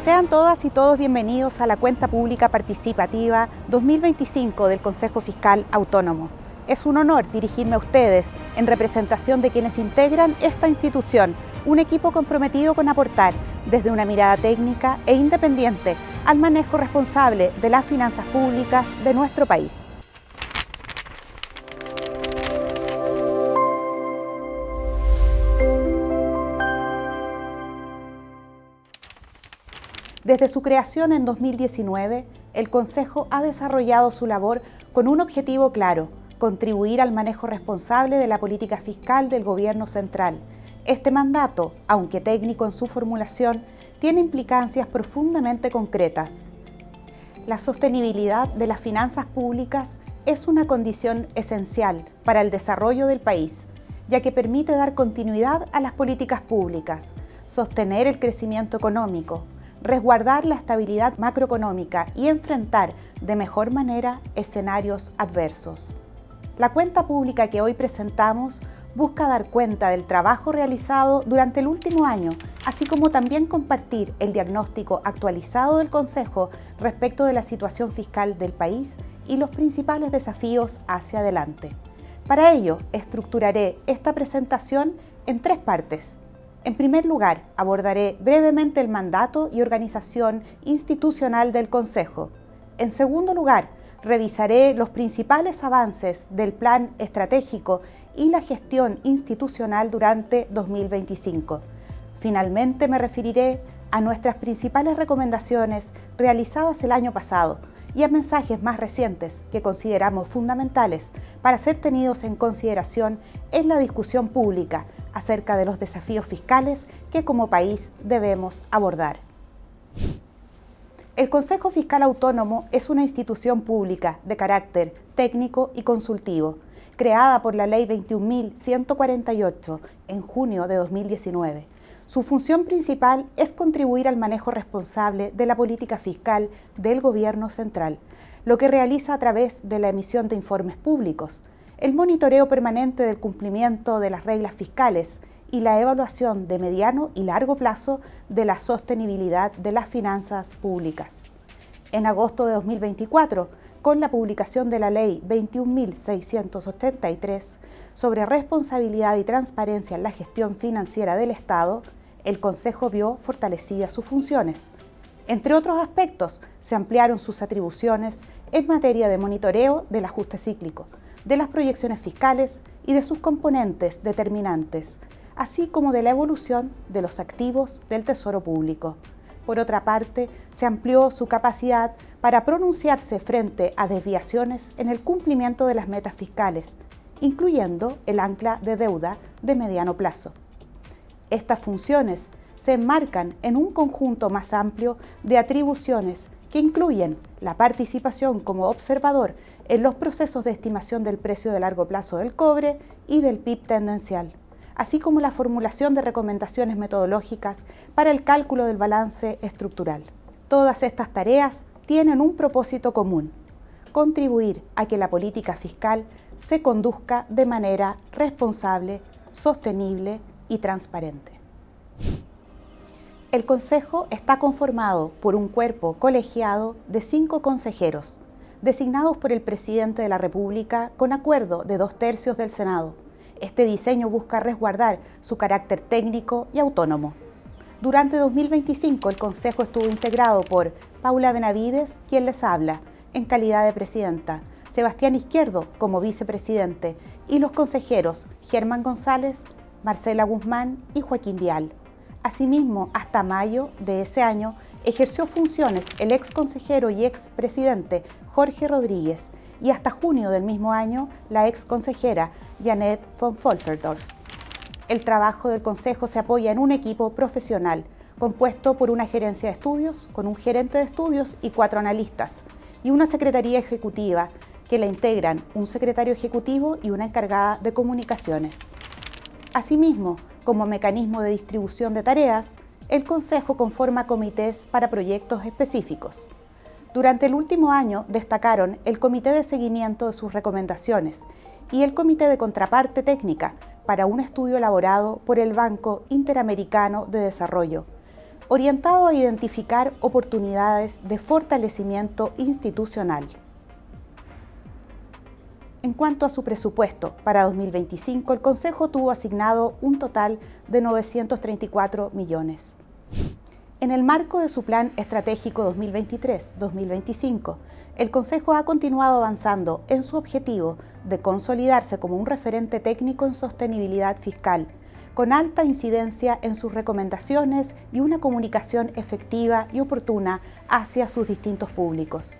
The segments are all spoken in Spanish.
Sean todas y todos bienvenidos a la Cuenta Pública Participativa 2025 del Consejo Fiscal Autónomo. Es un honor dirigirme a ustedes en representación de quienes integran esta institución, un equipo comprometido con aportar desde una mirada técnica e independiente al manejo responsable de las finanzas públicas de nuestro país. Desde su creación en 2019, el Consejo ha desarrollado su labor con un objetivo claro: contribuir al manejo responsable de la política fiscal del Gobierno central. Este mandato, aunque técnico en su formulación, tiene implicancias profundamente concretas. La sostenibilidad de las finanzas públicas es una condición esencial para el desarrollo del país, ya que permite dar continuidad a las políticas públicas, sostener el crecimiento económico, resguardar la estabilidad macroeconómica y enfrentar de mejor manera escenarios adversos. La cuenta pública que hoy presentamos busca dar cuenta del trabajo realizado durante el último año, así como también compartir el diagnóstico actualizado del Consejo respecto de la situación fiscal del país y los principales desafíos hacia adelante. Para ello, estructuraré esta presentación en tres partes. En primer lugar, abordaré brevemente el mandato y organización institucional del Consejo. En segundo lugar, revisaré los principales avances del plan estratégico y la gestión institucional durante 2025. Finalmente, me referiré a nuestras principales recomendaciones realizadas el año pasado y a mensajes más recientes que consideramos fundamentales para ser tenidos en consideración en la discusión pública acerca de los desafíos fiscales que como país debemos abordar. El Consejo Fiscal Autónomo es una institución pública de carácter técnico y consultivo, creada por la Ley 21.148 en junio de 2019. Su función principal es contribuir al manejo responsable de la política fiscal del Gobierno central, lo que realiza a través de la emisión de informes públicos, el monitoreo permanente del cumplimiento de las reglas fiscales y la evaluación de mediano y largo plazo de la sostenibilidad de las finanzas públicas. En agosto de 2024, con la publicación de la Ley 21.683 sobre responsabilidad y transparencia en la gestión financiera del Estado, el Consejo vio fortalecidas sus funciones. Entre otros aspectos, se ampliaron sus atribuciones en materia de monitoreo del ajuste cíclico, de las proyecciones fiscales y de sus componentes determinantes, así como de la evolución de los activos del Tesoro Público. Por otra parte, se amplió su capacidad para pronunciarse frente a desviaciones en el cumplimiento de las metas fiscales, incluyendo el ancla de deuda de mediano plazo. Estas funciones se enmarcan en un conjunto más amplio de atribuciones que incluyen la participación como observador en los procesos de estimación del precio de largo plazo del cobre y del PIB tendencial, así como la formulación de recomendaciones metodológicas para el cálculo del balance estructural. Todas estas tareas tienen un propósito común: contribuir a que la política fiscal se conduzca de manera responsable, sostenible y transparente. El Consejo está conformado por un cuerpo colegiado de 5 consejeros, designados por el Presidente de la República con acuerdo de 2/3 del Senado. Este diseño busca resguardar su carácter técnico y autónomo. Durante 2025, el Consejo estuvo integrado por Paula Benavides, quien les habla, en calidad de presidenta, Sebastián Izquierdo como vicepresidente y los consejeros Germán González, Marcela Guzmán y Joaquín Vial. Asimismo, hasta mayo de ese año, ejerció funciones el ex consejero y ex presidente Jorge Rodríguez y hasta junio del mismo año la ex consejera Janet von Volkerdorf. El trabajo del Consejo se apoya en un equipo profesional compuesto por una gerencia de estudios, con un gerente de estudios y 4 analistas, y una secretaría ejecutiva que la integran un secretario ejecutivo y una encargada de comunicaciones. Asimismo, como mecanismo de distribución de tareas, el Consejo conforma comités para proyectos específicos. Durante el último año destacaron el Comité de Seguimiento de sus recomendaciones y el Comité de Contraparte Técnica para un estudio elaborado por el Banco Interamericano de Desarrollo, orientado a identificar oportunidades de fortalecimiento institucional. En cuanto a su presupuesto para 2025, el Consejo tuvo asignado un total de 934 millones. En el marco de su Plan Estratégico 2023-2025, el Consejo ha continuado avanzando en su objetivo de consolidarse como un referente técnico en sostenibilidad fiscal, con alta incidencia en sus recomendaciones y una comunicación efectiva y oportuna hacia sus distintos públicos.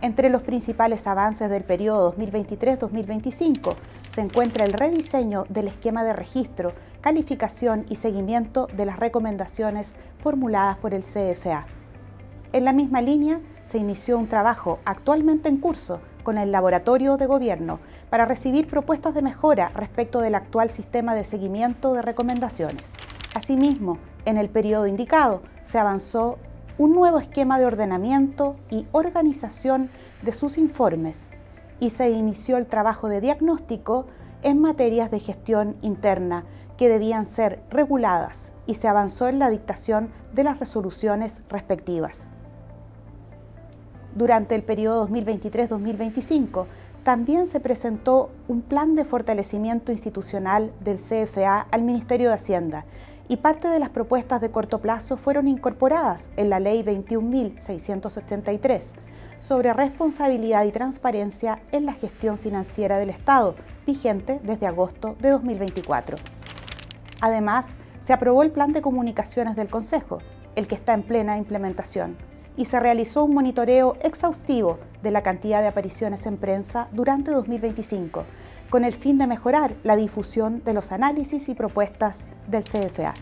Entre los principales avances del periodo 2023-2025 se encuentra el rediseño del esquema de registro, calificación y seguimiento de las recomendaciones formuladas por el CFA. En la misma línea, se inició un trabajo actualmente en curso con el Laboratorio de Gobierno para recibir propuestas de mejora respecto del actual sistema de seguimiento de recomendaciones. Asimismo, en el periodo indicado, se avanzó un nuevo esquema de ordenamiento y organización de sus informes y se inició el trabajo de diagnóstico en materias de gestión interna que debían ser reguladas y se avanzó en la dictación de las resoluciones respectivas. Durante el periodo 2023-2025 también se presentó un plan de fortalecimiento institucional del CFA al Ministerio de Hacienda y parte de las propuestas de corto plazo fueron incorporadas en la Ley 21.683 sobre responsabilidad y transparencia en la gestión financiera del Estado, vigente desde agosto de 2024. Además, se aprobó el Plan de Comunicaciones del Consejo, el que está en plena implementación, y se realizó un monitoreo exhaustivo de la cantidad de apariciones en prensa durante 2025, con el fin de mejorar la difusión de los análisis y propuestas del CFA.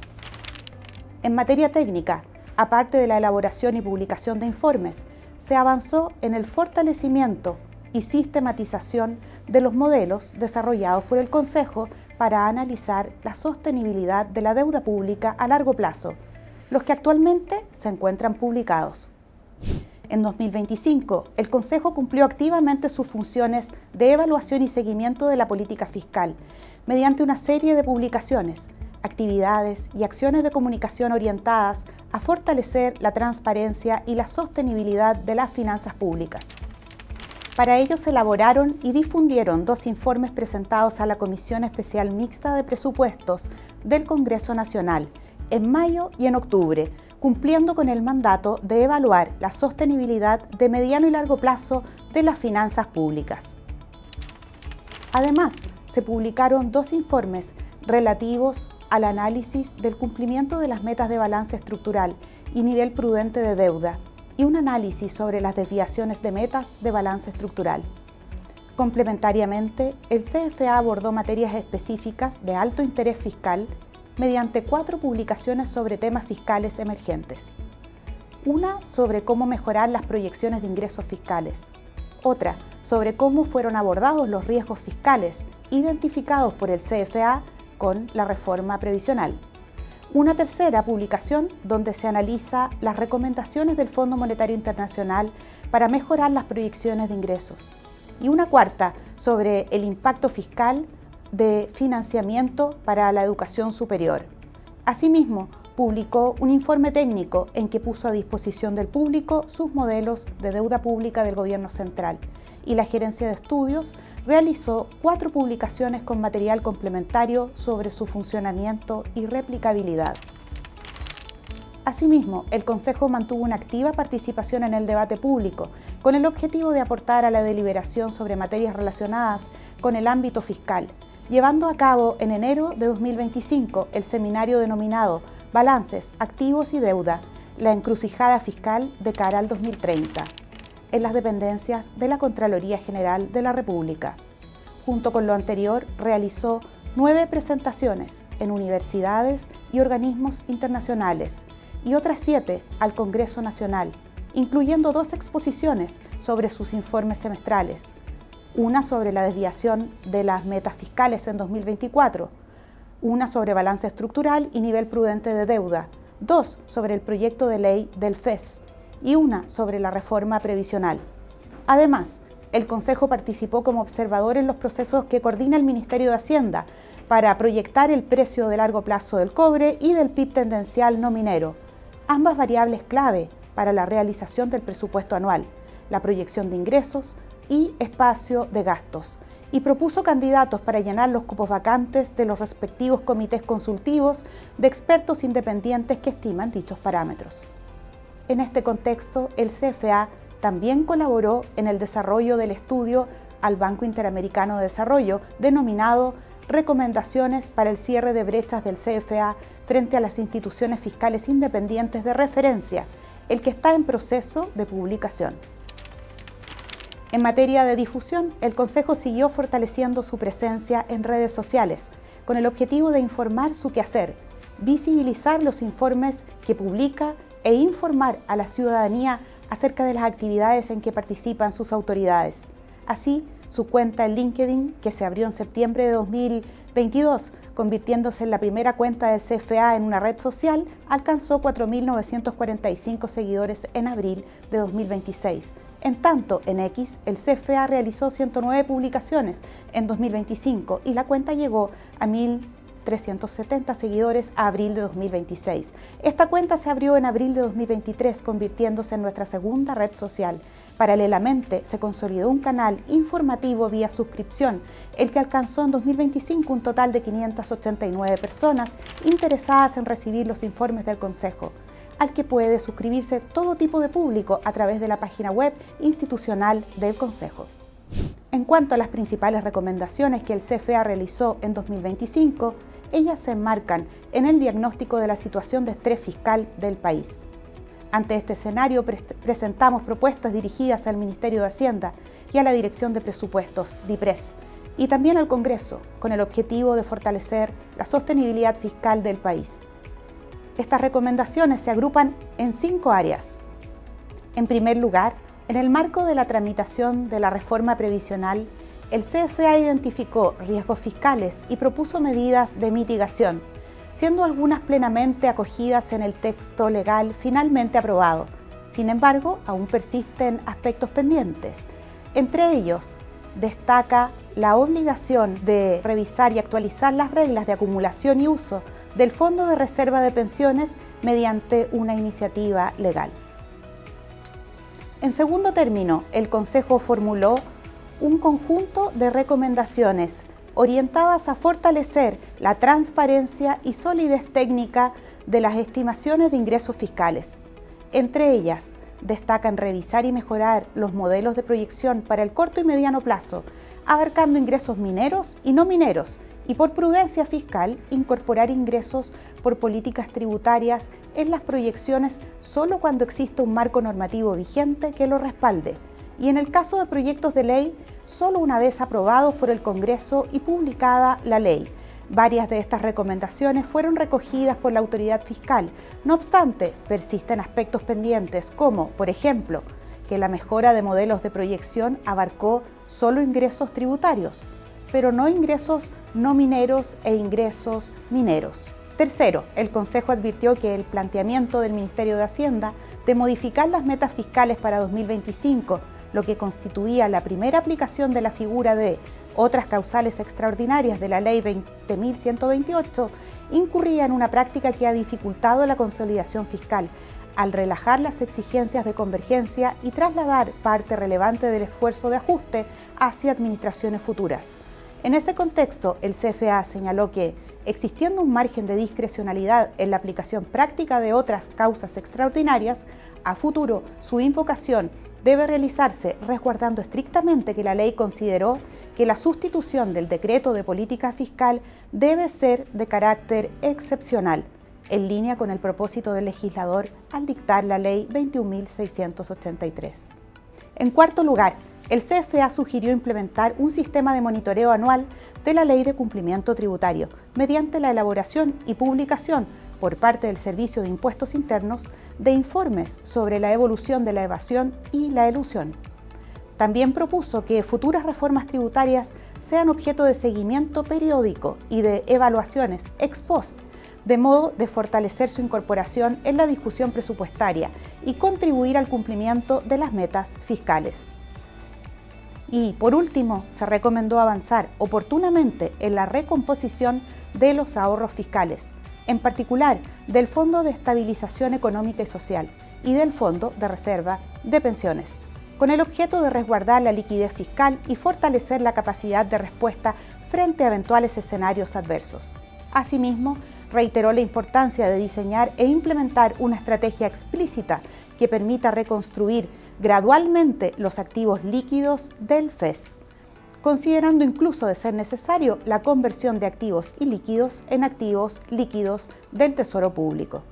En materia técnica, aparte de la elaboración y publicación de informes, se avanzó en el fortalecimiento y sistematización de los modelos desarrollados por el Consejo para analizar la sostenibilidad de la deuda pública a largo plazo, los que actualmente se encuentran publicados. En 2025, el Consejo cumplió activamente sus funciones de evaluación y seguimiento de la política fiscal mediante una serie de publicaciones, actividades y acciones de comunicación orientadas a fortalecer la transparencia y la sostenibilidad de las finanzas públicas. Para ello se elaboraron y difundieron 2 informes presentados a la Comisión Especial Mixta de Presupuestos del Congreso Nacional en mayo y en octubre, cumpliendo con el mandato de evaluar la sostenibilidad de mediano y largo plazo de las finanzas públicas. Además, se publicaron 2 informes relativos al análisis del cumplimiento de las metas de balance estructural y nivel prudente de deuda y un análisis sobre las desviaciones de metas de balance estructural. Complementariamente, el CFA abordó materias específicas de alto interés fiscal mediante 4 publicaciones sobre temas fiscales emergentes. Una sobre cómo mejorar las proyecciones de ingresos fiscales. Otra sobre cómo fueron abordados los riesgos fiscales identificados por el CFA con la reforma previsional. Una tercera publicación donde se analiza las recomendaciones del Fondo Monetario Internacional para mejorar las proyecciones de ingresos. Y una cuarta sobre el impacto fiscal de financiamiento para la educación superior. Asimismo, publicó un informe técnico en que puso a disposición del público sus modelos de deuda pública del Gobierno Central y la Gerencia de Estudios realizó 4 publicaciones con material complementario sobre su funcionamiento y replicabilidad. Asimismo, el Consejo mantuvo una activa participación en el debate público, con el objetivo de aportar a la deliberación sobre materias relacionadas con el ámbito fiscal, llevando a cabo en enero de 2025 el seminario denominado Balances, Activos y Deuda, la encrucijada fiscal de cara al 2030, en las dependencias de la Contraloría General de la República. Junto con lo anterior, realizó 9 presentaciones en universidades y organismos internacionales y otras 7 al Congreso Nacional, incluyendo 2 exposiciones sobre sus informes semestrales, una sobre la desviación de las metas fiscales en 2024, una sobre balance estructural y nivel prudente de deuda, 2 sobre el proyecto de ley del FES y una sobre la reforma previsional. Además, el Consejo participó como observador en los procesos que coordina el Ministerio de Hacienda para proyectar el precio de largo plazo del cobre y del PIB tendencial no minero, ambas variables clave para la realización del presupuesto anual, la proyección de ingresos y espacio de gastos, y propuso candidatos para llenar los cupos vacantes de los respectivos comités consultivos de expertos independientes que estiman dichos parámetros. En este contexto, el CFA también colaboró en el desarrollo del estudio al Banco Interamericano de Desarrollo, denominado Recomendaciones para el cierre de brechas del CFA frente a las instituciones fiscales independientes de referencia, el que está en proceso de publicación. En materia de difusión, el Consejo siguió fortaleciendo su presencia en redes sociales, con el objetivo de informar su quehacer, visibilizar los informes que publica e informar a la ciudadanía acerca de las actividades en que participan sus autoridades. Así, su cuenta en LinkedIn, que se abrió en septiembre de 2022, convirtiéndose en la primera cuenta del CFA en una red social, alcanzó 4.945 seguidores en abril de 2026. En tanto, en X, el CFA realizó 109 publicaciones en 2025 y la cuenta llegó a 1.370 seguidores a abril de 2026. Esta cuenta se abrió en abril de 2023, convirtiéndose en nuestra segunda red social. Paralelamente, se consolidó un canal informativo vía suscripción, el que alcanzó en 2025 un total de 589 personas interesadas en recibir los informes del Consejo, al que puede suscribirse todo tipo de público a través de la página web institucional del Consejo. En cuanto a las principales recomendaciones que el CFA realizó en 2025, ellas se enmarcan en el diagnóstico de la situación de estrés fiscal del país. Ante este escenario, presentamos propuestas dirigidas al Ministerio de Hacienda y a la Dirección de Presupuestos, DIPRES, y también al Congreso, con el objetivo de fortalecer la sostenibilidad fiscal del país. Estas recomendaciones se agrupan en 5 áreas. En primer lugar, en el marco de la tramitación de la reforma previsional, el CFA identificó riesgos fiscales y propuso medidas de mitigación, siendo algunas plenamente acogidas en el texto legal finalmente aprobado. Sin embargo, aún persisten aspectos pendientes. Entre ellos, destaca la obligación de revisar y actualizar las reglas de acumulación y uso del Fondo de Reserva de Pensiones mediante una iniciativa legal. En segundo término, el Consejo formuló un conjunto de recomendaciones orientadas a fortalecer la transparencia y solidez técnica de las estimaciones de ingresos fiscales. Entre ellas, destacan revisar y mejorar los modelos de proyección para el corto y mediano plazo, abarcando ingresos mineros y no mineros, y por prudencia fiscal, incorporar ingresos por políticas tributarias en las proyecciones solo cuando exista un marco normativo vigente que lo respalde, y en el caso de proyectos de ley, solo una vez aprobados por el Congreso y publicada la ley. Varias de estas recomendaciones fueron recogidas por la autoridad fiscal. No obstante, persisten aspectos pendientes como, por ejemplo, que la mejora de modelos de proyección abarcó solo ingresos tributarios, pero no ingresos no mineros e ingresos mineros. Tercero, el Consejo advirtió que el planteamiento del Ministerio de Hacienda de modificar las metas fiscales para 2025, lo que constituía la primera aplicación de la figura de otras causales extraordinarias de la Ley 20.128, incurría en una práctica que ha dificultado la consolidación fiscal, al relajar las exigencias de convergencia y trasladar parte relevante del esfuerzo de ajuste hacia administraciones futuras. En ese contexto, el CFA señaló que, existiendo un margen de discrecionalidad en la aplicación práctica de otras causas extraordinarias, a futuro su invocación debe realizarse resguardando estrictamente que la ley consideró que la sustitución del decreto de política fiscal debe ser de carácter excepcional, en línea con el propósito del legislador al dictar la Ley 21.683. En cuarto lugar, el CFA sugirió implementar un sistema de monitoreo anual de la Ley de Cumplimiento Tributario, mediante la elaboración y publicación por parte del Servicio de Impuestos Internos de informes sobre la evolución de la evasión y la elusión. También propuso que futuras reformas tributarias sean objeto de seguimiento periódico y de evaluaciones ex post, de modo de fortalecer su incorporación en la discusión presupuestaria y contribuir al cumplimiento de las metas fiscales. Y, por último, se recomendó avanzar oportunamente en la recomposición de los ahorros fiscales, en particular del Fondo de Estabilización Económica y Social y del Fondo de Reserva de Pensiones, con el objeto de resguardar la liquidez fiscal y fortalecer la capacidad de respuesta frente a eventuales escenarios adversos. Asimismo, reiteró la importancia de diseñar e implementar una estrategia explícita que permita reconstruir gradualmente los activos líquidos del FES, considerando incluso, de ser necesario, la conversión de activos ilíquidos en activos líquidos del Tesoro Público.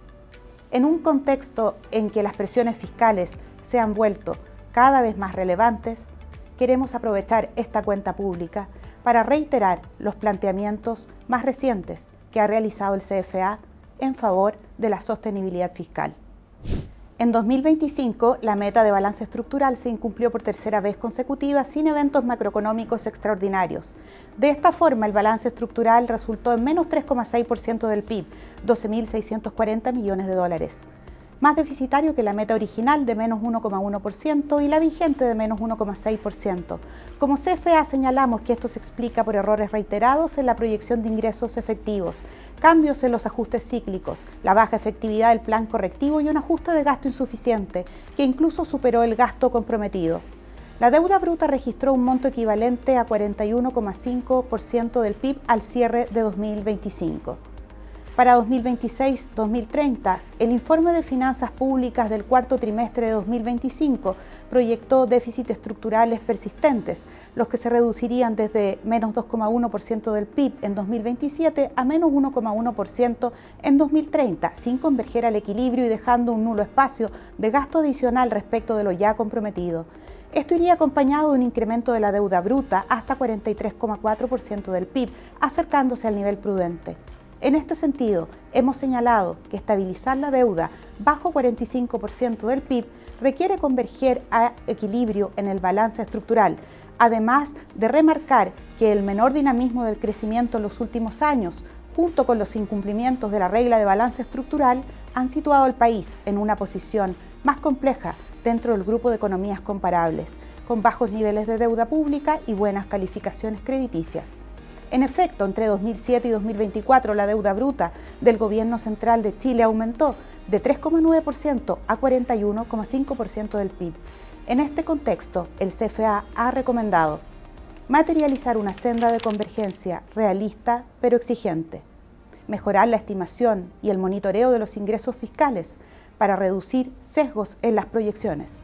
En un contexto en que las presiones fiscales se han vuelto cada vez más relevantes, queremos aprovechar esta cuenta pública para reiterar los planteamientos más recientes que ha realizado el CFA en favor de la sostenibilidad fiscal. En 2025, la meta de balance estructural se incumplió por tercera vez consecutiva sin eventos macroeconómicos extraordinarios. De esta forma, el balance estructural resultó en menos 3,6% del PIB, 12.640 millones de dólares. Más deficitario que la meta original de menos 1,1% y la vigente de menos 1,6%. Como CFA señalamos que esto se explica por errores reiterados en la proyección de ingresos efectivos, cambios en los ajustes cíclicos, la baja efectividad del plan correctivo y un ajuste de gasto insuficiente, que incluso superó el gasto comprometido. La deuda bruta registró un monto equivalente a 41,5% del PIB al cierre de 2025. Para 2026-2030, el informe de finanzas públicas del cuarto trimestre de 2025 proyectó déficits estructurales persistentes, los que se reducirían desde menos 2,1% del PIB en 2027 a menos 1,1% en 2030, sin converger al equilibrio y dejando un nulo espacio de gasto adicional respecto de lo ya comprometido. Esto iría acompañado de un incremento de la deuda bruta hasta 43,4% del PIB, acercándose al nivel prudente. En este sentido, hemos señalado que estabilizar la deuda bajo 45% del PIB requiere converger a equilibrio en el balance estructural, además de remarcar que el menor dinamismo del crecimiento en los últimos años, junto con los incumplimientos de la regla de balance estructural, han situado al país en una posición más compleja dentro del grupo de economías comparables, con bajos niveles de deuda pública y buenas calificaciones crediticias. En efecto, entre 2007 y 2024 la deuda bruta del Gobierno Central de Chile aumentó de 3,9% a 41,5% del PIB. En este contexto, el CFA ha recomendado materializar una senda de convergencia realista pero exigente, mejorar la estimación y el monitoreo de los ingresos fiscales para reducir sesgos en las proyecciones.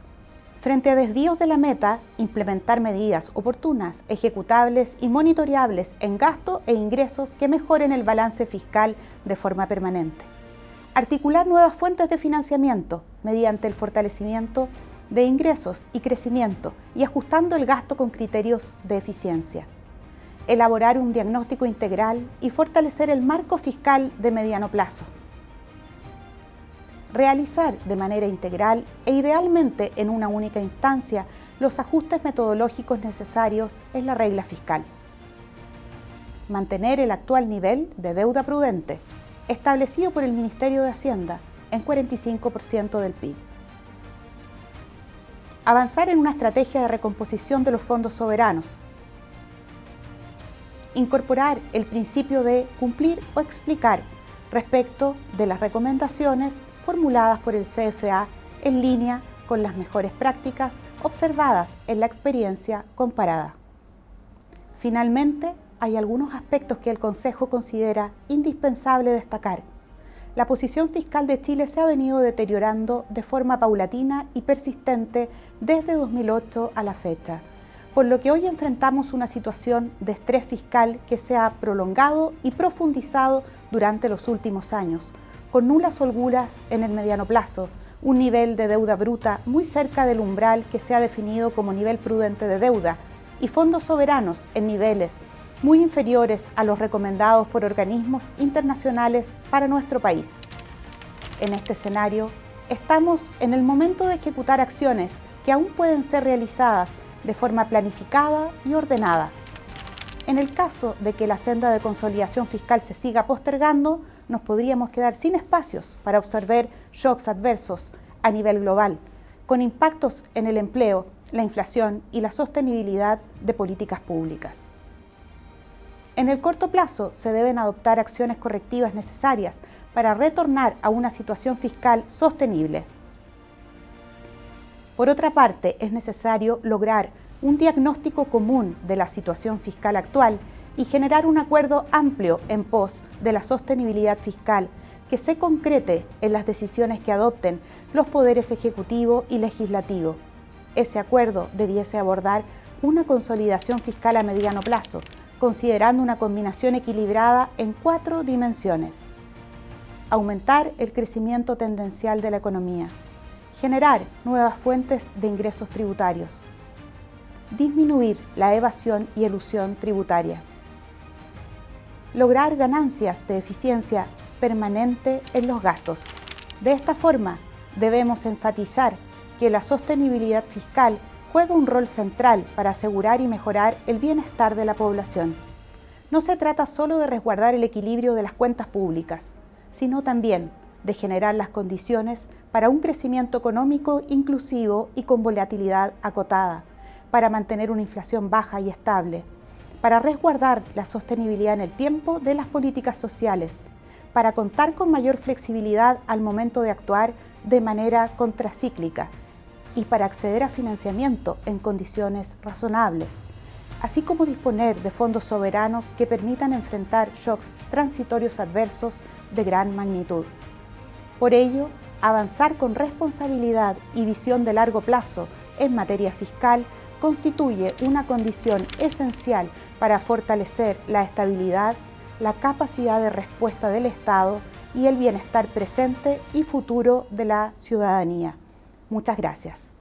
Frente a desvíos de la meta, implementar medidas oportunas, ejecutables y monitoreables en gasto e ingresos que mejoren el balance fiscal de forma permanente. Articular nuevas fuentes de financiamiento mediante el fortalecimiento de ingresos y crecimiento y ajustando el gasto con criterios de eficiencia. Elaborar un diagnóstico integral y fortalecer el marco fiscal de mediano plazo. Realizar de manera integral e idealmente en una única instancia los ajustes metodológicos necesarios en la regla fiscal. Mantener el actual nivel de deuda prudente, establecido por el Ministerio de Hacienda en 45% del PIB. Avanzar en una estrategia de recomposición de los fondos soberanos. Incorporar el principio de cumplir o explicar respecto de las recomendaciones formuladas por el CFA en línea con las mejores prácticas observadas en la experiencia comparada. Finalmente, hay algunos aspectos que el Consejo considera indispensable destacar. La posición fiscal de Chile se ha venido deteriorando de forma paulatina y persistente desde 2008 a la fecha, por lo que hoy enfrentamos una situación de estrés fiscal que se ha prolongado y profundizado durante los últimos años, con nulas holguras en el mediano plazo, un nivel de deuda bruta muy cerca del umbral que se ha definido como nivel prudente de deuda y fondos soberanos en niveles muy inferiores a los recomendados por organismos internacionales para nuestro país. En este escenario, estamos en el momento de ejecutar acciones que aún pueden ser realizadas de forma planificada y ordenada. En el caso de que la senda de consolidación fiscal se siga postergando, nos podríamos quedar sin espacios para observar shocks adversos a nivel global, con impactos en el empleo, la inflación y la sostenibilidad de políticas públicas. En el corto plazo se deben adoptar acciones correctivas necesarias para retornar a una situación fiscal sostenible. Por otra parte, es necesario lograr un diagnóstico común de la situación fiscal actual y generar un acuerdo amplio en pos de la sostenibilidad fiscal que se concrete en las decisiones que adopten los poderes ejecutivo y legislativo. Ese acuerdo debiese abordar una consolidación fiscal a mediano plazo, considerando una combinación equilibrada en 4 dimensiones. Aumentar el crecimiento tendencial de la economía, generar nuevas fuentes de ingresos tributarios, disminuir la evasión y elusión tributaria, lograr ganancias de eficiencia permanente en los gastos. De esta forma, debemos enfatizar que la sostenibilidad fiscal juega un rol central para asegurar y mejorar el bienestar de la población. No se trata solo de resguardar el equilibrio de las cuentas públicas, sino también de generar las condiciones para un crecimiento económico inclusivo y con volatilidad acotada, para mantener una inflación baja y estable, para resguardar la sostenibilidad en el tiempo de las políticas sociales, para contar con mayor flexibilidad al momento de actuar de manera contracíclica y para acceder a financiamiento en condiciones razonables, así como disponer de fondos soberanos que permitan enfrentar shocks transitorios adversos de gran magnitud. Por ello, avanzar con responsabilidad y visión de largo plazo en materia fiscal constituye una condición esencial para fortalecer la estabilidad, la capacidad de respuesta del Estado y el bienestar presente y futuro de la ciudadanía. Muchas gracias.